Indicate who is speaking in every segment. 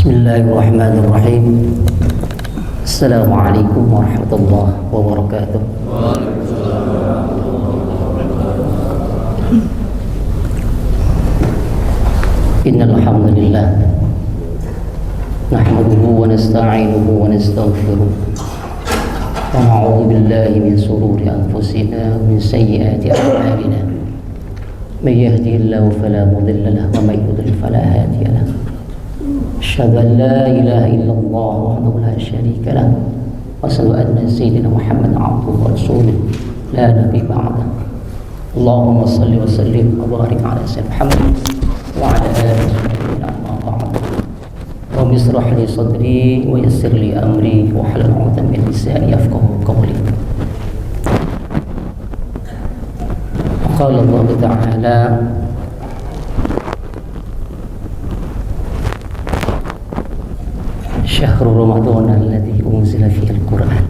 Speaker 1: Bismillahirrahmanirrahim. Assalamualaikum warahmatullahi wabarakatuh. Innal hamdalillah nahmaduhu wa nasta'inuhu wa nastaghfiruh wa na'udzu billahi min shururi anfusina wa min sayyiati a'malina. May yahdihillahu fala mudilla lahu wa may yudlil fala hadiya lahu. أشهد أن لا إله إلا الله وحده لا شريك له وأشهد أن سيدنا محمد عبده ورسوله لا نبي بعده. اللهم صل وسلم وبارك على سيدنا محمد وعلى آله وصحبه أما بعد. رب اشرح لي صدري ويسر لي أمري واحلل عقدة من لساني يفقهوا قولي. قال الله تعالى: Syahrul Ramadan alladzi unzila fihi al-Qur'an.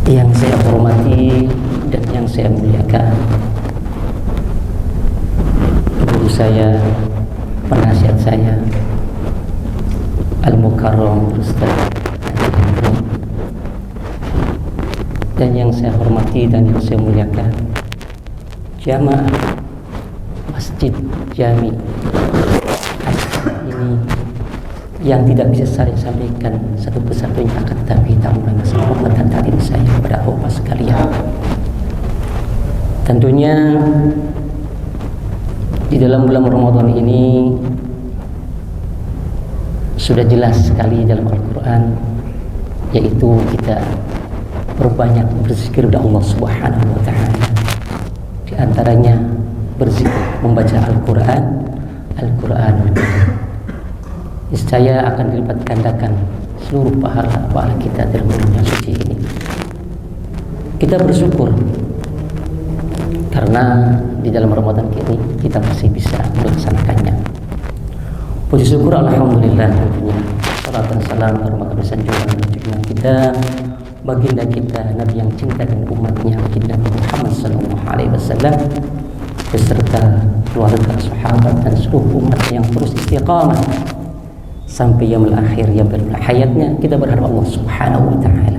Speaker 1: Yang saya hormati dan yang saya muliakan, guru saya, penasihat saya, Al-Mukarram Ustaz Hendro, dan yang saya hormati dan yang saya muliakan jamaah Masjid Jami ini yang tidak bisa saya sampaikan satu persatunya, akan tetapi tak mulai masalah hormat dan takdim saya kepada Bapak sekalian. Tentunya di dalam bulan Ramadan ini sudah jelas sekali dalam Al-Quran, yaitu kita berbanyak berzikir kepada Allah Subhanahu wa Ta'ala. Di antaranya berzikir membaca Al-Quran, Al-Quranul Karim. Niscaya akan dilipat gandakan seluruh pahala kita dalam bulan suci ini. Kita bersyukur karena di dalam Ramadan ini kita masih bisa melaksanakannya. Puji syukur alhamdulillah tentunya. Salat dan salam hormat dan junjungan kita baginda kita, Nabi yang cinta dan umatnya, baginda Muhammad sallallahu alaihi wasallam, beserta keluarga, sahabat dan seluruh umat yang terus istiqamah sampai yaumul akhir, yang hayatnya. Kita berharap Allah Subhanahu wa Ta'ala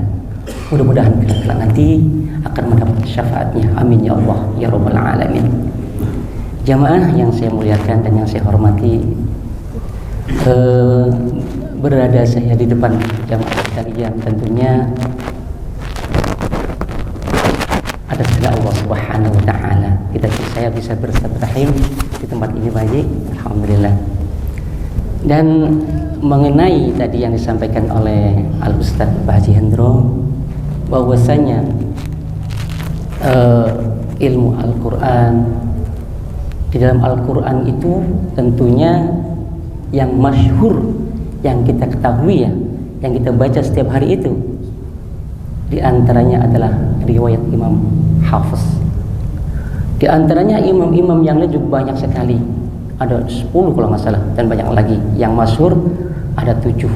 Speaker 1: mudah-mudahan kelak nanti akan mendapat syafaatnya. Amin ya Allah ya Rabbal Alamin. Jamaah yang saya muliakan dan yang saya hormati, berada saya di depan jamaah sekalian tentunya atas kehendak Allah Subhanahu wa Ta'ala. Saya bisa bersilaturahim di tempat ini baik, alhamdulillah. Dan mengenai tadi yang disampaikan oleh Al-Ustaz Pak Haji Hendro, bahwasanya ilmu Al-Quran, di dalam Al-Quran itu tentunya yang masyhur, yang kita ketahui ya, yang kita baca setiap hari itu, di antaranya adalah riwayat Imam Hafiz. Di antaranya imam-imam yang lain juga banyak sekali, ada 10 kalau nggak salah, dan banyak lagi. Yang masyhur ada 7.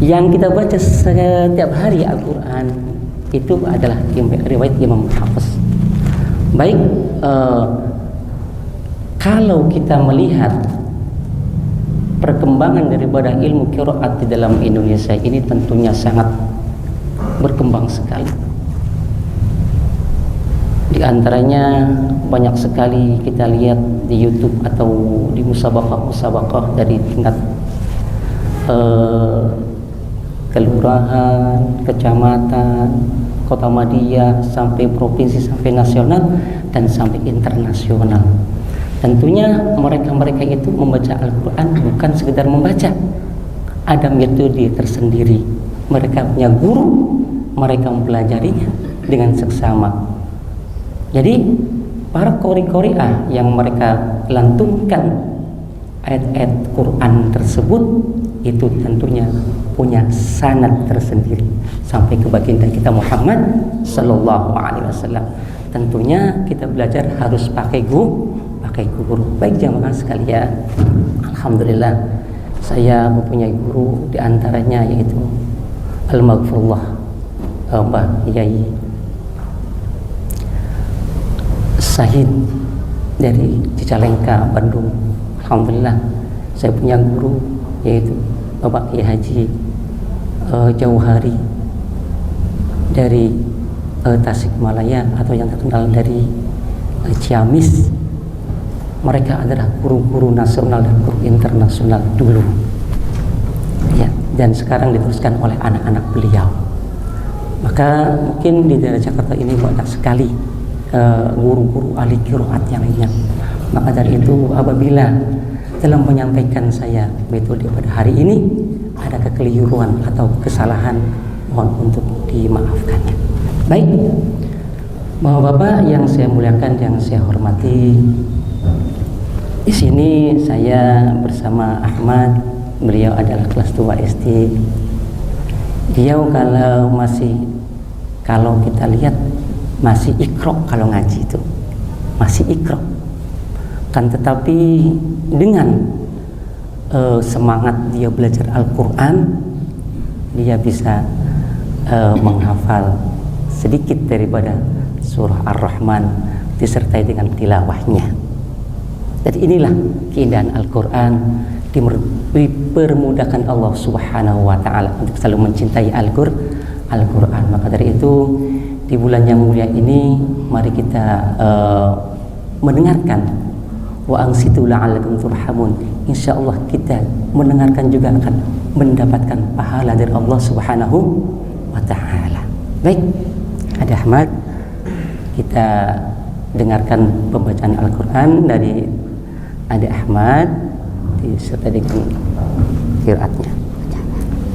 Speaker 1: Yang kita baca setiap hari Al-Quran itu adalah riwayat Imam Hafiz. Baik, kalau kita melihat perkembangan daripada ilmu qiraat di dalam Indonesia ini tentunya sangat berkembang sekali. Di antaranya banyak sekali kita lihat di YouTube atau di musabaqah dari tingkat kelurahan, kecamatan, kota madya, sampai provinsi, sampai nasional, dan sampai internasional. Tentunya mereka-mereka itu membaca Al-Quran bukan sekedar membaca, ada metode tersendiri. Mereka punya guru, mereka mempelajarinya dengan seksama. Jadi para qori-qori'ah yang mereka lantunkan ayat-ayat Quran tersebut itu tentunya punya sanad tersendiri sampai ke baginda kita Muhammad sallallahu alaihi wasallam. Tentunya kita belajar harus pakai guru. Baik jamaah sekalian, alhamdulillah saya mempunyai guru, di antaranya yaitu Al-Maghfurullah Mbah Yai Sahid dari Cicalengka, Bandung. Alhamdulillah saya punya guru yaitu Bapak Kiai Haji Jauhari dari Tasikmalaya atau yang terkenal dari Ciamis. Mereka adalah guru-guru nasional dan guru internasional dulu ya, dan sekarang diteruskan oleh anak-anak beliau. Maka mungkin di daerah Jakarta ini banyak sekali guru-guru ahli qiraat yang lainnya. Maka dari itu apabila dalam menyampaikan saya metode pada hari ini ada kekeliruan atau kesalahan, mohon untuk dimaafkannya. Baik, Bapak-bapak yang saya muliakan, yang saya hormati, di sini saya bersama Ahmad. Beliau adalah kelas 2 SD. Beliau kalau kita lihat masih ikro, kalau ngaji itu masih ikro kan, tetapi dengan semangat dia belajar Al-Quran, dia bisa menghafal sedikit daripada surah Ar-Rahman disertai dengan tilawahnya. Dan inilah keindahan Al-Quran, dipermudahkan Allah Subhanahu wa Ta'ala untuk selalu mencintai Al-Quran. Maka dari itu di bulan yang mulia ini mari kita mendengarkan wa ansitu la'allakum turhamun. Insyaallah kita mendengarkan juga akan mendapatkan pahala dari Allah Subhanahu wa Ta'ala. Baik, Ade Ahmad, kita dengarkan pembacaan Al-Quran dari Ade Ahmad disertai dengan qiraatnya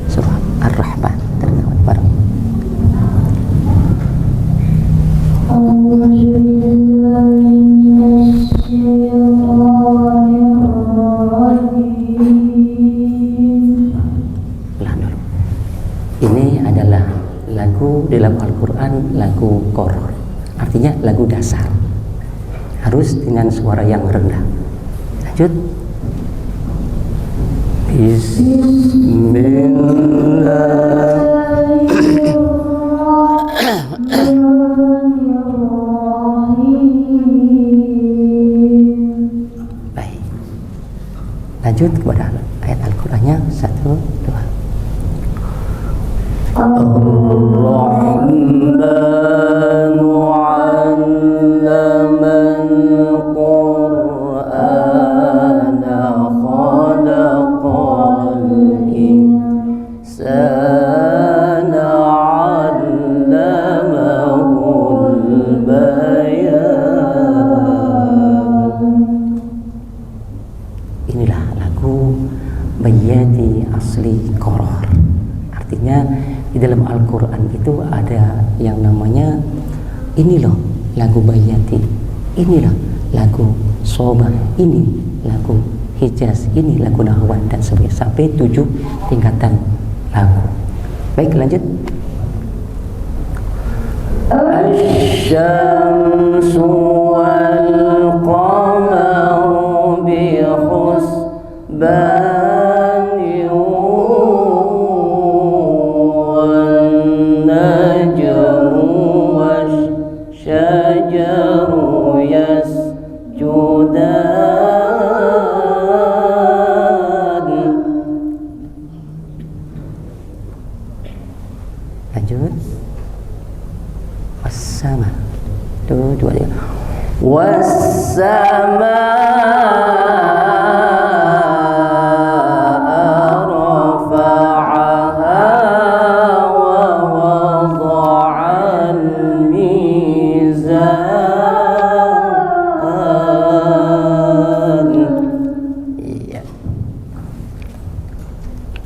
Speaker 1: surah Ar-Rahman. Bareng. Ini adalah lagu dalam Al-Quran, lagu qor, artinya lagu dasar, harus dengan suara yang rendah. Lanjut. Baik, lanjut kepada ayat Al-Qurannya. 1, 2. Ar-Rahmanu 'allamal Qur'ana khalaqal insana 'allamahul bayan. Inilah lagu Bayyati asli Qoror. Artinya di dalam Al-Quran itu ada yang namanya ini loh lagu Bayyati, ini loh lagu Soba, ini lagu Hijaz, ini lagu Nahwan, dan sebagainya sampai 7 tingkatan lagu. Baik, lanjut. Asy-syamsu wal qamaru bi husban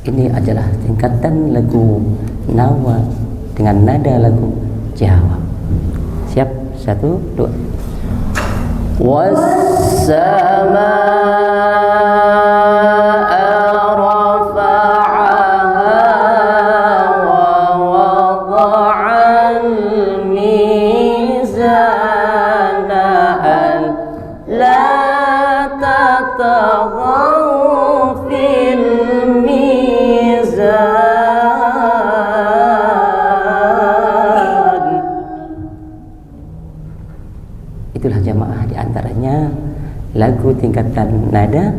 Speaker 1: ini adalah tingkatan lagu Nawa dengan nada lagu Jawa. Siap? 1, 2. Was-samaa'a rafa'aha wa wada'al mizana la tataghaw fil mizan. Itulah jamaah jamaah, di antaranya lagu tingkatan nada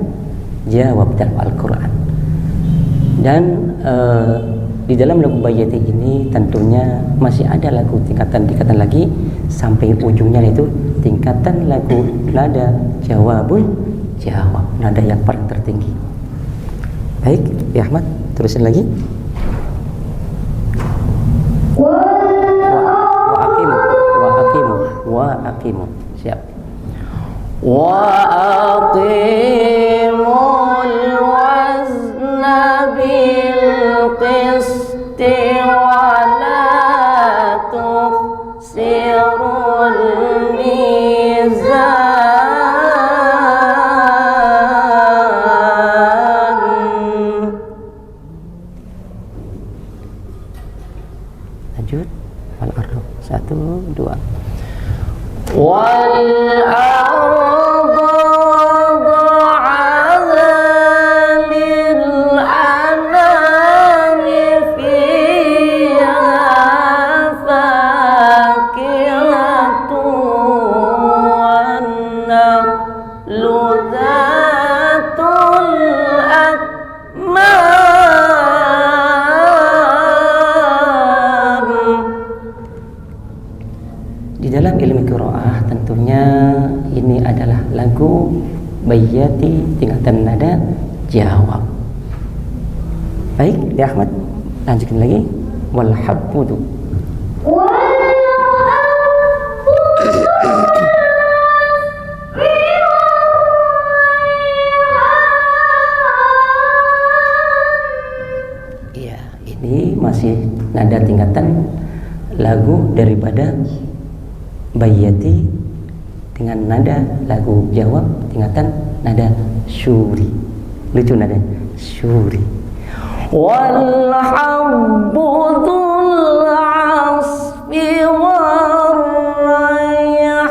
Speaker 1: jawab dalam Al-Quran. Dan di dalam lagu Bayyati ini tentunya masih ada lagu tingkatan lagi sampai ujungnya, itu tingkatan lagu nada jawabul jawab, nada yang paling tertinggi. Baik, ya Ahmad, terusin lagi. Wa aqimu. Siap. Wa aqimul wazna bil qisti wa la tukhsirul mizan. Lanjut. Wal ardu. 1, 2. Wal ardu wada'aha lil anami fiha fakihatu wan nakhlu dhatul akmam. Di dalam ilmu qiraah tentunya ini adalah lagu Bayyati tingkatan nada jawab. Baik, ya Ahmad, lanjutkan lagi. Wal habbu. Iya, ini masih nada tingkatan lagu daripada Bayyati dengan nada lagu jawab tingkatan nada syuri. Lucu nada syuri. Wal habbu dzul asfi war rayhan.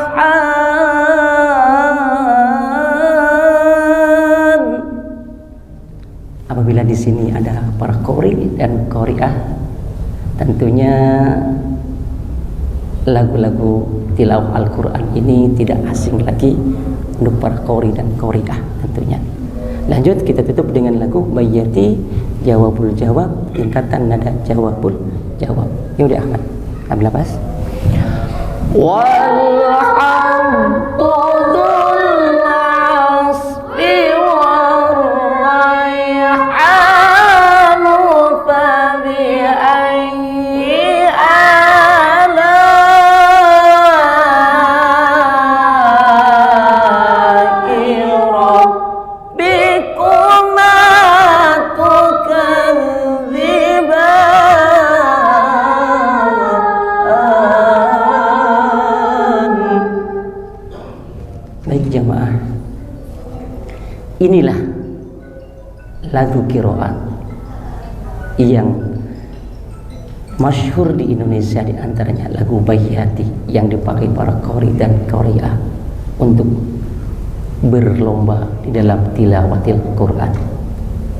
Speaker 1: Apabila di sini ada para qori dan qoriah, tentunya lagu-lagu tilawah Al-Quran ini tidak asing lagi untuk para qori dan qoriah tentunya. Lanjut, kita tutup dengan lagu Bayyati jawabul jawab tingkatan nada jawabul jawab. Ini udah Ahmad, ambil nafas. Wal habbu dzul asfi war rayhanu fa bi ayyi jamaah. Inilah lagu qiraat yang masyhur di Indonesia, di antaranya lagu Bayyati yang dipakai para qori dan qoriah untuk berlomba di dalam tilawatil Quran.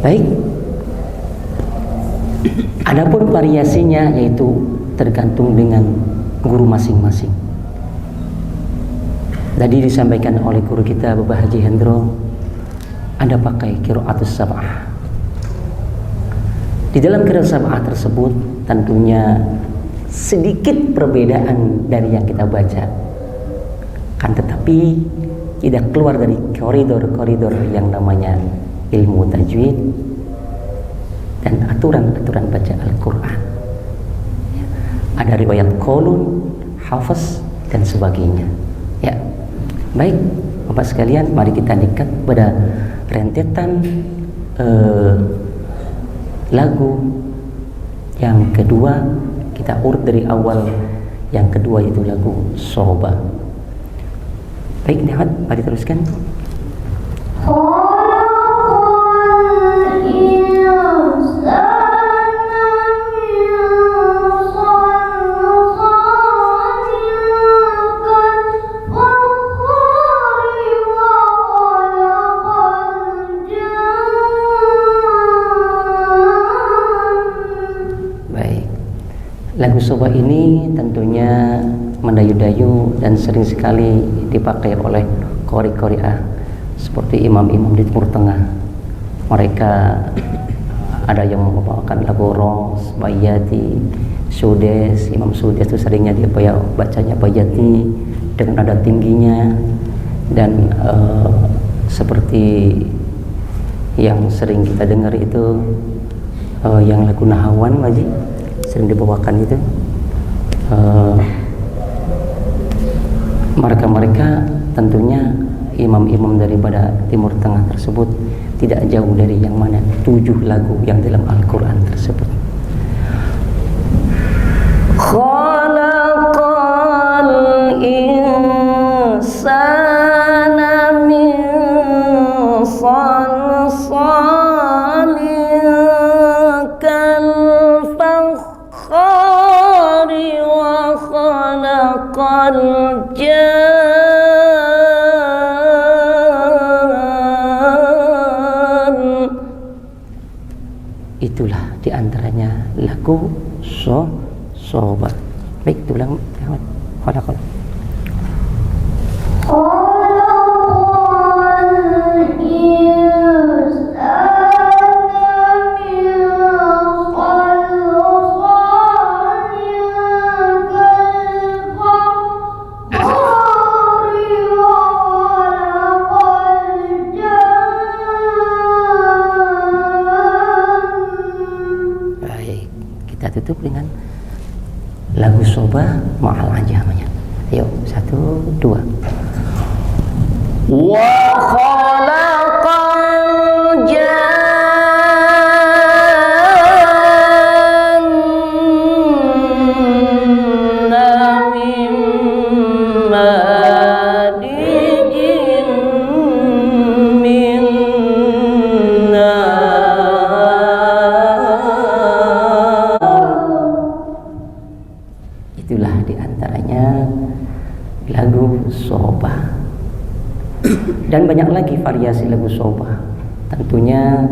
Speaker 1: Baik. Adapun variasinya yaitu tergantung dengan guru masing-masing. Tadi disampaikan oleh guru kita Bapak Haji Hendro, ada pakai qiraatus sab'ah. Di dalam qiraat sab'ah tersebut tentunya sedikit perbedaan dari yang kita baca, kan tetapi tidak keluar dari koridor-koridor yang namanya ilmu tajwid dan aturan-aturan baca Al-Quran. Ada riwayat qaulun, hafaz dan sebagainya. Ya. Baik, Bapak sekalian, mari kita dekat pada rentetan lagu yang kedua. Kita urut dari awal. Yang kedua itu lagu Soba. Baik, Nihat, mari teruskan. Lagu Soba ini tentunya mendayu-dayu dan sering sekali dipakai oleh qori-qori'ah seperti imam-imam di Timur Tengah. Mereka ada yang membawakan lagu Ros, Bayati, Sudes. Imam Sudes itu seringnya dia bacanya Bayati dengan nada tingginya, dan seperti yang sering kita dengar itu yang lagu Nahawan Maji sering dibawakan itu. Mereka tentunya imam-imam daripada Timur Tengah tersebut tidak jauh dari yang mana 7 lagu yang dalam Al-Quran tersebut. Khalaqal insana min salsalin kal fakhari wa khalaqal itulah diantaranya lagu sobat. Baik, tulang khalaqal tutup dengan lagu Sobah ma'al anjamanya. Yuk, 1, 2. Wa khalaqal janna min marijin min itulah diantaranya lagu Sobah. Dan banyak lagi variasi lagu Sobah, tentunya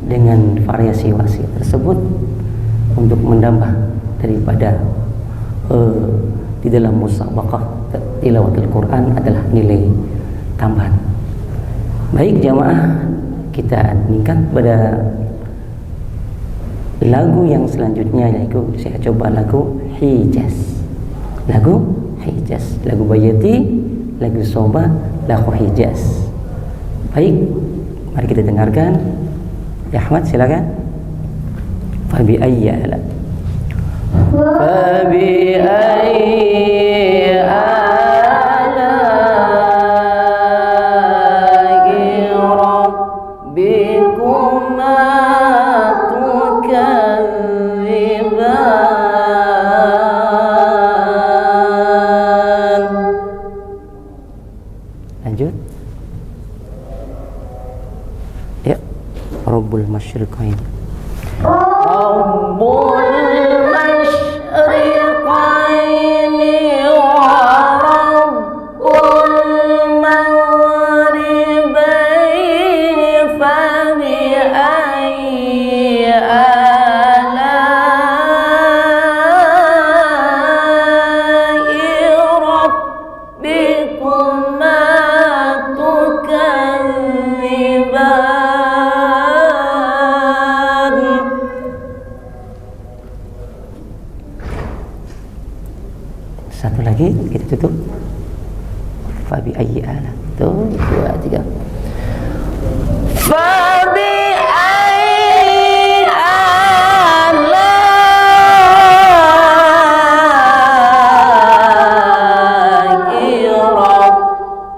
Speaker 1: dengan variasi tersebut untuk menambah daripada di dalam musabaqah tilawatul Quran adalah nilai tambahan. Baik jamaah, kita meningkat pada lagu yang selanjutnya, yaitu saya coba lagu Hijaz. Lagu Hijaz, lagu Bayati, lagu Sobah, lagu Hijaz. Baik, mari kita dengarkan. Ya Ahmad, silakan. Fabi ayyi ala rabbikuma lanjut. Ya, Rabbul Masyriqain. Rabbul Masyriqain wa Rabbul Maghribain fa bi ayyi ala'i rabbikuma satu lagi kita tutup. Fabi ayyi ala. Tuh, 2, 3. Fabi ayyi ala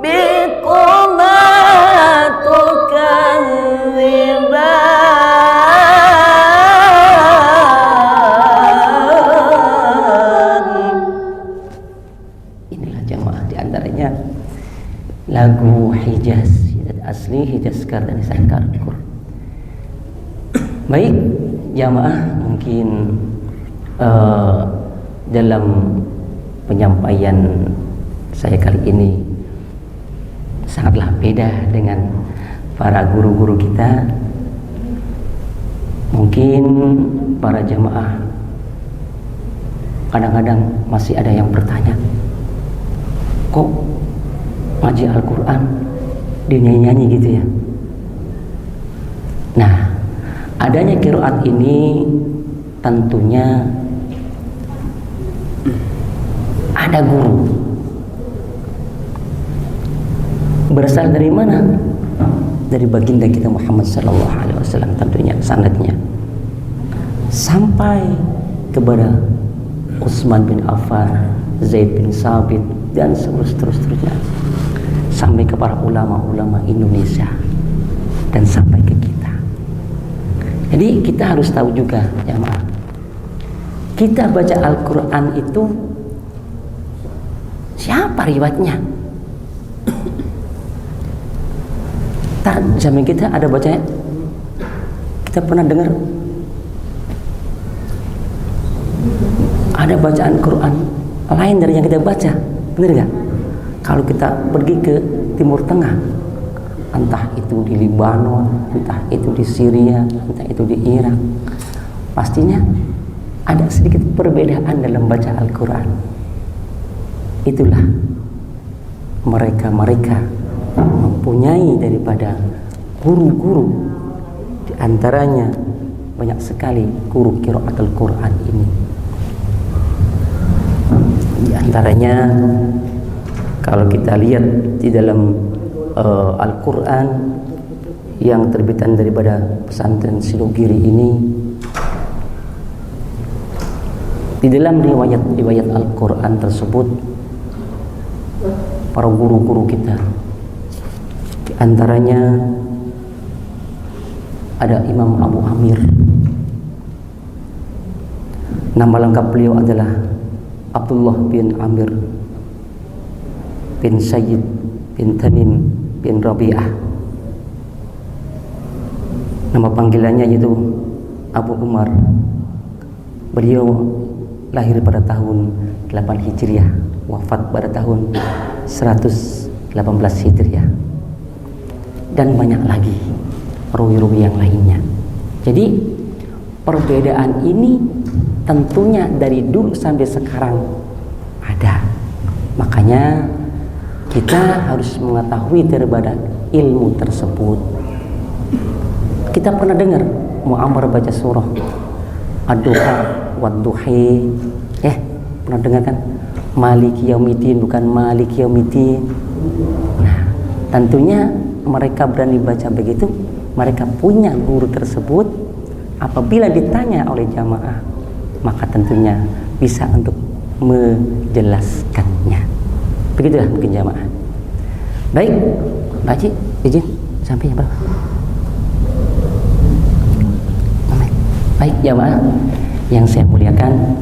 Speaker 1: rabbikuma diantaranya lagu Hijaz asli, Hijaz Kardani Karkur. Baik jamaah, mungkin dalam penyampaian saya kali ini sangatlah beda dengan para guru-guru kita. Mungkin para jamaah kadang-kadang masih ada yang bertanya, kok ngaji Al-Quran dinyanyi-nyanyi gitu ya. Nah, adanya qiraat ini tentunya ada guru. Berasal dari mana? Dari baginda kita Muhammad sallallahu alaihi wasallam tentunya sanadnya. Sampai kepada Utsman bin Affan, Zaid bin Sabit dan seterusnya. Sampai ke para ulama-ulama Indonesia dan sampai ke kita. Jadi kita harus tahu juga jamaah. Kita baca Al-Quran itu siapa riwayatnya? Zaman kita ada bacanya, kita pernah dengar ada bacaan Quran lain dari yang kita baca, benar gak? Kalau kita pergi ke Timur Tengah, entah itu di Libanon, entah itu di Syria, entah itu di Irak, pastinya ada sedikit perbedaan dalam baca Al-Quran. Itulah mereka mempunyai daripada guru-guru, di antaranya banyak sekali guru qiraat Al-Quran ini. Di antaranya kalau kita lihat di dalam Al-Quran yang terbitan daripada pesantren Silogiri ini, di dalam riwayat Al-Quran tersebut para guru-guru kita, di antaranya ada Imam Abu Amir. Nama lengkap beliau adalah Abdullah bin Amir bin Sayyid bin Tamim bin Rabi'ah. Nama panggilannya yaitu Abu Umar. Beliau lahir pada tahun 8 Hijriah, wafat pada tahun 118 Hijriah. Dan banyak lagi rawi-rawi yang lainnya. Jadi perbedaan ini tentunya dari dulu sampai sekarang ada. Makanya kita harus mengetahui daripada ilmu tersebut. Kita pernah dengar Mu'ammar baca surah Ad-Duha wad-Duhi, pernah dengar kan? Maliki Yaumiddin, bukan Maliki Yaumiddin. Nah, tentunya mereka berani baca begitu, mereka punya guru tersebut. Apabila ditanya oleh jamaah, maka tentunya bisa untuk menjelaskannya. Begitulah mungkin jamaah. Baik, Pak Haji, izin sampainya Pak. Baik jamaah yang saya muliakan,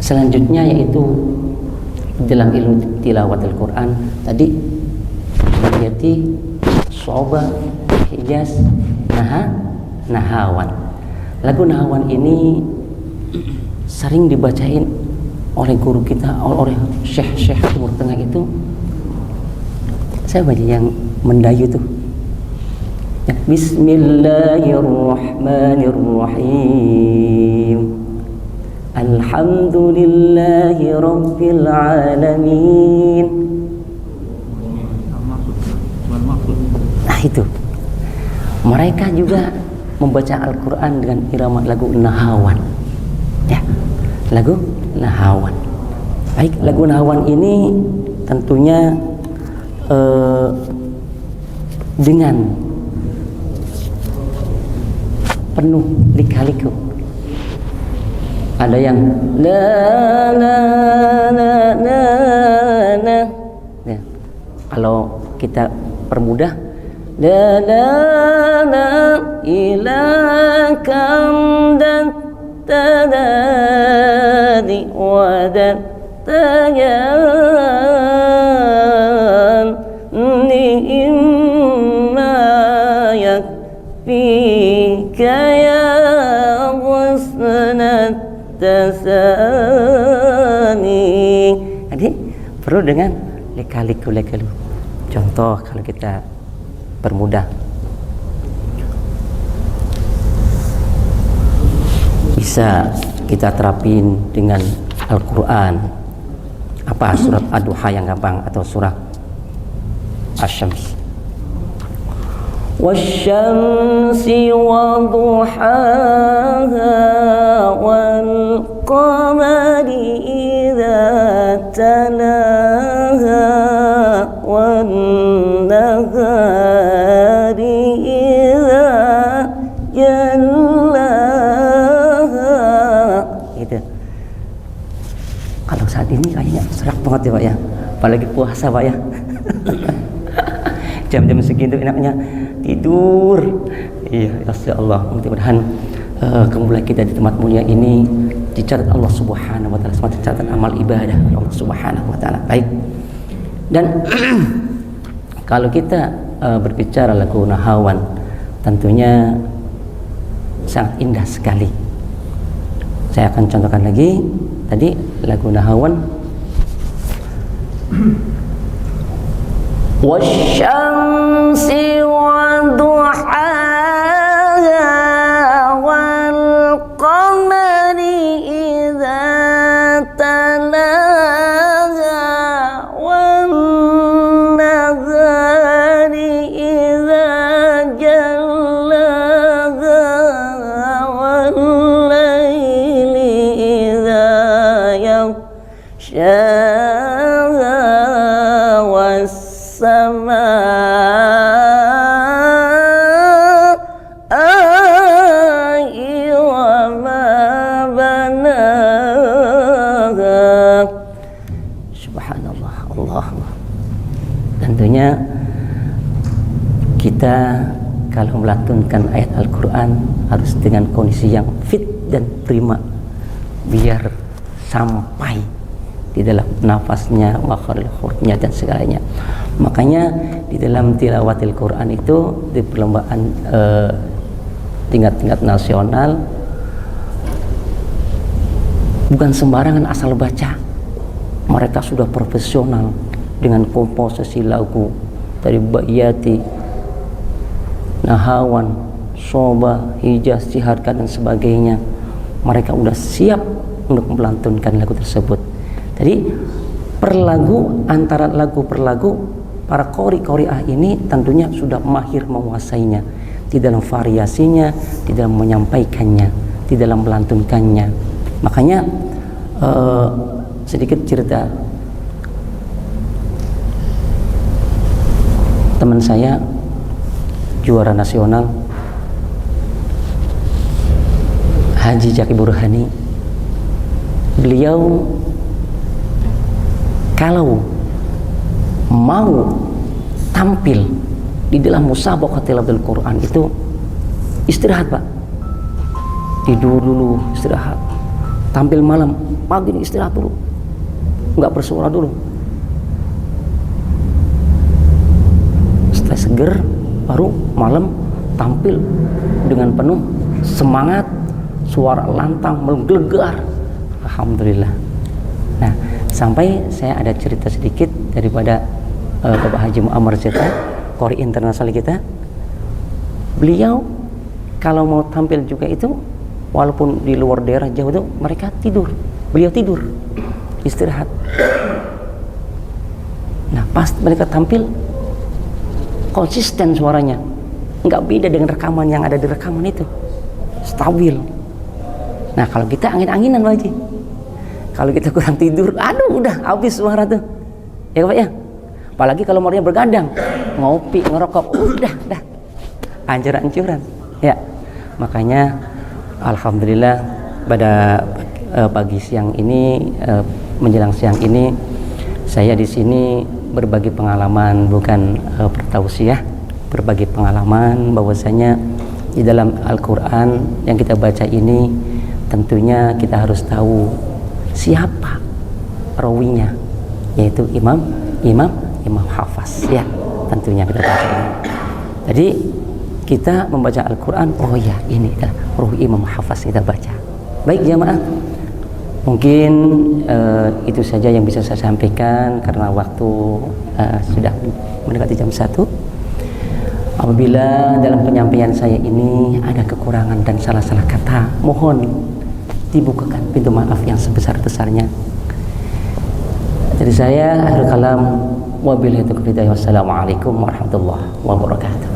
Speaker 1: selanjutnya yaitu dalam ilmu tilawat Al-Quran tadi berarti Soba, Hijaz, Nahawan. Lagu Nahawan ini sering dibacain oleh guru kita, oleh syekh-syekh Timur Tengah itu. Saya baca yang mendayu tuh. Bismillahirrahmanirrahim. Alhamdulillahi Rabbil Alamin. Nah itu, mereka juga membaca Al-Quran dengan irama lagu Nahawan, ya, lagu Nahawan. Baik, lagu Nahawan ini tentunya dengan penuh lika-liku. Ada yang la la la la la, ya. Kalau kita permudah, la la la ilakam dan tadadi wadan tayan ni'ma yakfika ya husnat tasani. Jadi perlu dengan leka-liku. Contoh kalau kita permudah, bisa kita terapin dengan Al-Quran. Apa surat Ad-Duha yang gampang atau surah Asy-Syams? Wasyamsi wa duhaha wal qamari idza talaha wan nahari idza jallaha. Gitu. Kalau saat ini kayaknya serak banget ya Pak ya, apalagi puasa Pak ya. Jam-jam segitu enaknya tidur. Iya, insya Allah. Mudah-mudahan kemuliaan kita di tempat mulia ini dicatat Allah Subhanahu wa taala sebagai catatan amal ibadah Allah Subhanahu wa taala. Baik. Dan kalau kita berbicara lagu Nahawan, tentunya sangat indah sekali. Saya akan contohkan lagi. Tadi lagu Nahawan, wasyamsi wa duhaha wal qamari idza talaha wan nahari idza jallaha wal laili idza yaghshaha was samaa'i wa ma banaha. Subhanallah, Allah. Tentunya kita kalau melantunkan ayat Al-Quran harus dengan kondisi yang fit dan prima, biar sampai di dalam nafasnya, makhraj hurufnya dan segalanya. Makanya di dalam tilawatil Quran itu di perlombaan tingkat-tingkat nasional bukan sembarangan asal baca. Mereka sudah profesional dengan komposisi lagu dari Baiyati, Nahawan, Soba, Hijaz, Siharka dan sebagainya. Mereka sudah siap untuk melantunkan lagu tersebut. Jadi per lagu, antara lagu per lagu, para qori-qori'ah ini tentunya sudah mahir menguasainya di dalam variasinya, di dalam menyampaikannya, di dalam melantunkannya. Makanya sedikit cerita, teman saya juara nasional Haji Jaki Burhani. Beliau kalau mau tampil di dalam musabaqah tilawatil Quran itu istirahat Pak, tidur dulu, istirahat. Tampil malam, pagi istirahat dulu, nggak bersuara dulu. Setelah seger, baru malam tampil dengan penuh semangat, suara lantang menggelegar. Alhamdulillah. Nah, sampai saya ada cerita sedikit daripada Bapak Haji Muammar Zeta, qori internasional kita. Beliau kalau mau tampil juga itu, walaupun di luar daerah jauh itu, mereka tidur. Beliau tidur, istirahat. Nah, pas mereka tampil, konsisten suaranya, nggak beda dengan rekaman yang ada di rekaman itu, stabil. Nah, kalau kita angin-anginan Pak Haji, kalau kita kurang tidur, aduh udah habis suara tuh, ya Pak ya. Apalagi kalau mornya bergadang, ngopi, ngerokok, udah hancur-hancuran. Ya, makanya alhamdulillah pada pagi siang ini, menjelang siang ini, saya di sini berbagi pengalaman, bukan bertausiah, berbagi pengalaman bahwasanya di dalam Al-Quran yang kita baca ini tentunya kita harus tahu siapa rawinya, yaitu imam hafaz ya, tentunya kita baca ini. Jadi kita membaca Al-Quran, oh ya ini adalah rawi imam hafaz kita baca. Baik jamaah, mungkin itu saja yang bisa saya sampaikan karena waktu sudah mendekati jam 1. Apabila dalam penyampaian saya ini ada kekurangan dan salah-salah kata, mohon dibukakan pintu maaf yang sebesar-besarnya. Dari saya akhir kalam, wabillahi taufiq hidayah. Wassalamualaikum warahmatullahi wabarakatuh.